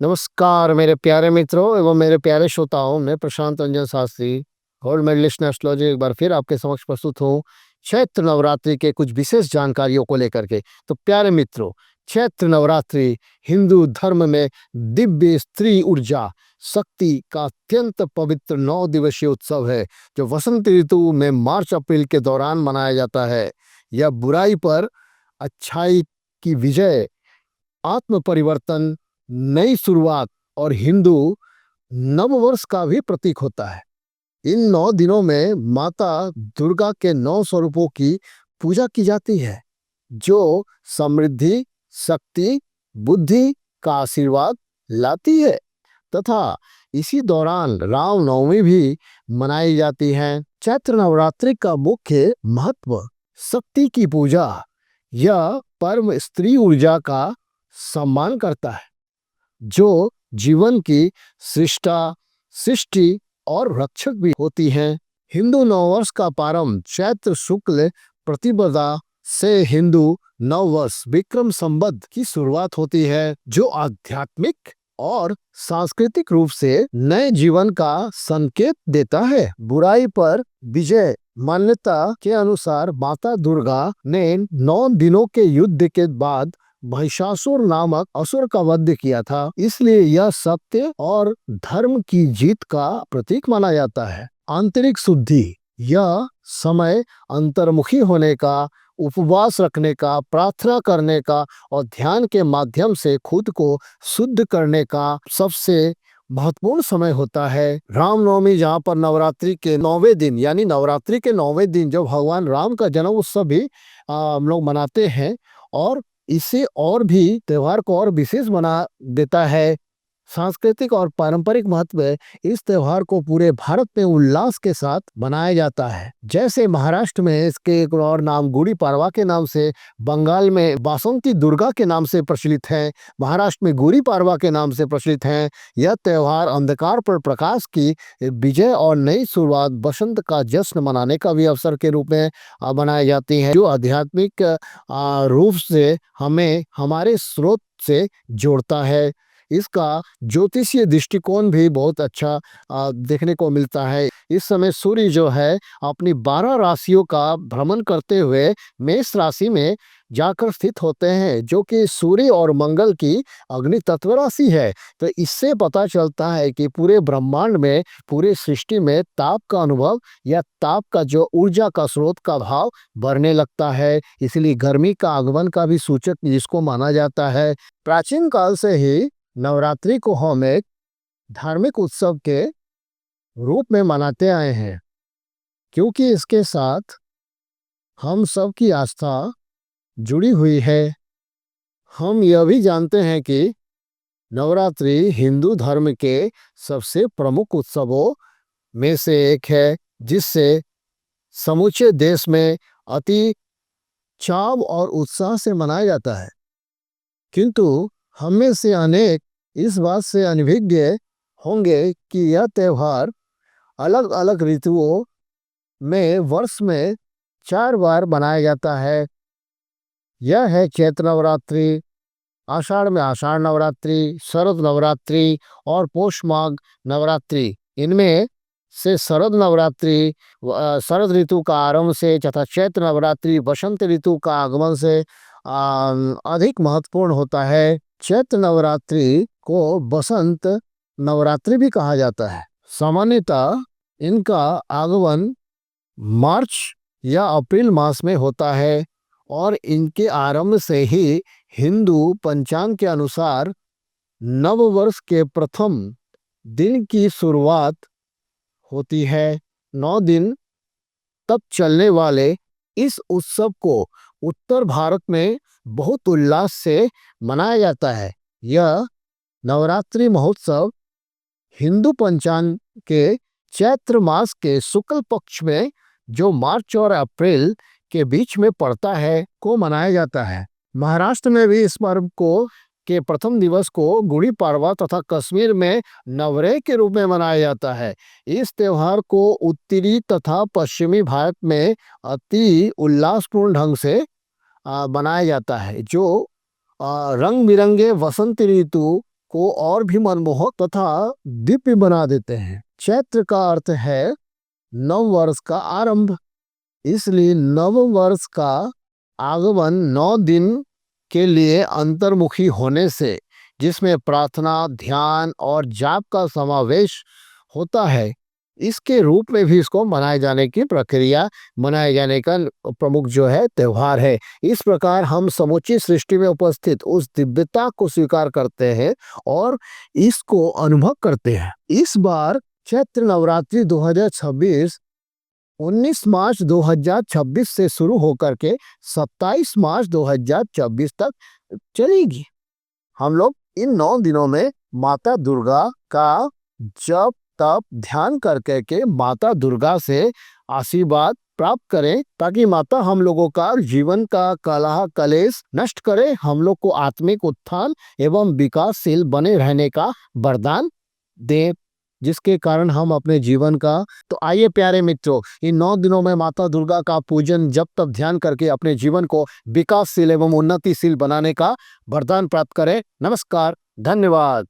नमस्कार मेरे प्यारे मित्रों एवं मेरे प्यारे श्रोताओं, मैं Prashant Ranjan Shastri, gold medalist in astrology एक बार फिर आपके समक्ष प्रस्तुत हूँ चैत्र नवरात्रि के कुछ विशेष जानकारियों को लेकर के। तो प्यारे मित्रों, चैत्र नवरात्रि हिंदू धर्म में दिव्य स्त्री ऊर्जा शक्ति का अत्यंत पवित्र 9 दिवसीय उत्सव है, जो वसंत ऋतु में मार्च अप्रैल के दौरान मनाया जाता है। यह बुराई पर अच्छाई की विजय, आत्म परिवर्तन, नई शुरुआत और हिंदू नववर्ष का भी प्रतीक होता है। इन 9 दिनों में माता दुर्गा के 9 स्वरूपों की पूजा की जाती है, जो समृद्धि, शक्ति, बुद्धि का आशीर्वाद लाती है। तथा इसी दौरान रामनवमी भी मनाई जाती है। चैत्र नवरात्रि का मुख्य महत्व शक्ति की पूजा। यह पर्व स्त्री ऊर्जा का सम्मान करता है, जो जीवन की सृष्टि और रक्षक भी होती हैं। हिंदू नववर्ष का प्रारंभ चैत्र शुक्ल प्रतिपदा से हिंदू नववर्ष विक्रम संवत की शुरुआत होती है, जो आध्यात्मिक और सांस्कृतिक रूप से नए जीवन का संकेत देता है। बुराई पर विजय। मान्यता के अनुसार माता दुर्गा ने 9 दिनों के युद्ध के बाद महिषासुर नामक असुर का वध किया था, इसलिए यह सत्य और धर्म की जीत का प्रतीक माना जाता है। आंतरिक शुद्धि। यह समय अंतर्मुखी होने का, उपवास रखने का, प्रार्थना करने का और ध्यान के माध्यम से खुद को शुद्ध करने का सबसे महत्वपूर्ण समय होता है। रामनवमी, जहाँ पर नवरात्रि के 9वें दिन यानी नवरात्रि के 9वें दिन जो भगवान राम का जन्म उत्सव भी हम लोग मनाते हैं, और इसे और भी त्योहार को और विशेष बना देता है। सांस्कृतिक और पारंपरिक महत्व है। इस त्योहार को पूरे भारत में उल्लास के साथ मनाया जाता है। जैसे महाराष्ट्र में इसके एक और नाम गुड़ी पाड़वा के नाम से, बंगाल में बासंती दुर्गा के नाम से प्रचलित है, महाराष्ट्र में गुड़ी पाड़वा के नाम से प्रचलित है। यह त्योहार अंधकार पर प्रकाश की विजय और नई शुरुआत, बसंत का जश्न मनाने का भी अवसर के रूप में मनाई जाती है, जो आध्यात्मिक रूप से हमें हमारे स्रोत से जोड़ता है। इसका ज्योतिषीय दृष्टिकोण भी बहुत अच्छा देखने को मिलता है। इस समय सूर्य जो है अपनी 12 राशियों का भ्रमण करते हुए मेष राशि में जाकर स्थित होते हैं, जो कि सूर्य और मंगल की अग्नि तत्व राशि है। तो इससे पता चलता है कि पूरे ब्रह्मांड में, पूरे सृष्टि में ताप का अनुभव या ताप का जो ऊर्जा का स्रोत का भाव बढ़ने लगता है, इसलिए गर्मी का आगमन का भी सूचक जिसको माना जाता है। प्राचीन काल से ही नवरात्रि को हम एक धार्मिक उत्सव के रूप में मनाते आए हैं, क्योंकि इसके साथ हम सब की आस्था जुड़ी हुई है। हम यह भी जानते हैं कि नवरात्रि हिंदू धर्म के सबसे प्रमुख उत्सवों में से एक है, जिससे समूचे देश में अति चाव और उत्साह से मनाया जाता है। किंतु हम में से अनेक इस बात से अनभिज्ञ होंगे कि यह त्यौहार अलग अलग ऋतुओं में वर्ष में 4 बार मनाया जाता है। यह है चैत्र नवरात्रि, आषाढ़ में आषाढ़ नवरात्रि, शरद नवरात्रि और पौष माघ नवरात्रि। इनमें से शरद नवरात्रि शरद ऋतु का आरंभ से तथा चैत्र नवरात्रि बसंत ऋतु का आगमन से अधिक महत्वपूर्ण होता है। चैत्र नवरात्रि को बसंत नवरात्रि भी कहा जाता है। सामान्यतः इनका आगमन मार्च या अप्रैल मास में होता है और इनके आरंभ से ही हिंदू पंचांग के अनुसार नववर्ष के प्रथम दिन की शुरुआत होती है। 9 दिन तक चलने वाले इस उत्सव को उत्तर भारत में बहुत उल्लास से मनाया जाता है। यह नवरात्रि महोत्सव हिंदू पंचांग के चैत्र मास के शुक्ल पक्ष में, जो मार्च और अप्रैल के बीच में पड़ता है, को मनाया जाता है। महाराष्ट्र में भी इस पर्व को के प्रथम दिवस को गुड़ी पाड़वा तथा कश्मीर में नवरेह के रूप में मनाया जाता है। इस त्योहार को उत्तरी तथा पश्चिमी भारत में अति उल्लासपूर्ण ढंग से मनाया जाता है, जो रंग बिरंगे वसंत ऋतु को और भी मनमोहक तथा दिव्य बना देते हैं। चैत्र का अर्थ है नव वर्ष का आरंभ, इसलिए नव वर्ष का आगमन 9 दिन के लिए अंतर्मुखी होने से, जिसमें प्रार्थना, ध्यान और जाप का समावेश होता है, इसके रूप में भी इसको मनाए जाने की प्रक्रिया, मनाए जाने का प्रमुख जो है त्योहार है। इस प्रकार हम समूची सृष्टि में उपस्थित उस दिव्यता को स्वीकार करते हैं और इसको अनुभव करते हैं। इस बार चैत्र नवरात्रि 2026 19 मार्च 2026 से शुरू होकर के 27 मार्च 2026 तक चलेगी। हम लोग इन 9 दिनों में माता दुर्गा का जप तप ध्यान करके के माता दुर्गा से आशीर्वाद प्राप्त करें, ताकि माता हम लोगों का जीवन का कलह कलेश नष्ट करे, हम लोग को आत्मिक उत्थान एवं विकासशील बने रहने का वरदान दे, जिसके कारण हम अपने जीवन का। तो आइए प्यारे मित्रों, इन 9 दिनों में माता दुर्गा का पूजन जप तप ध्यान करके अपने जीवन को विकासशील एवं उन्नतिशील बनाने का वरदान प्राप्त करें। नमस्कार, धन्यवाद।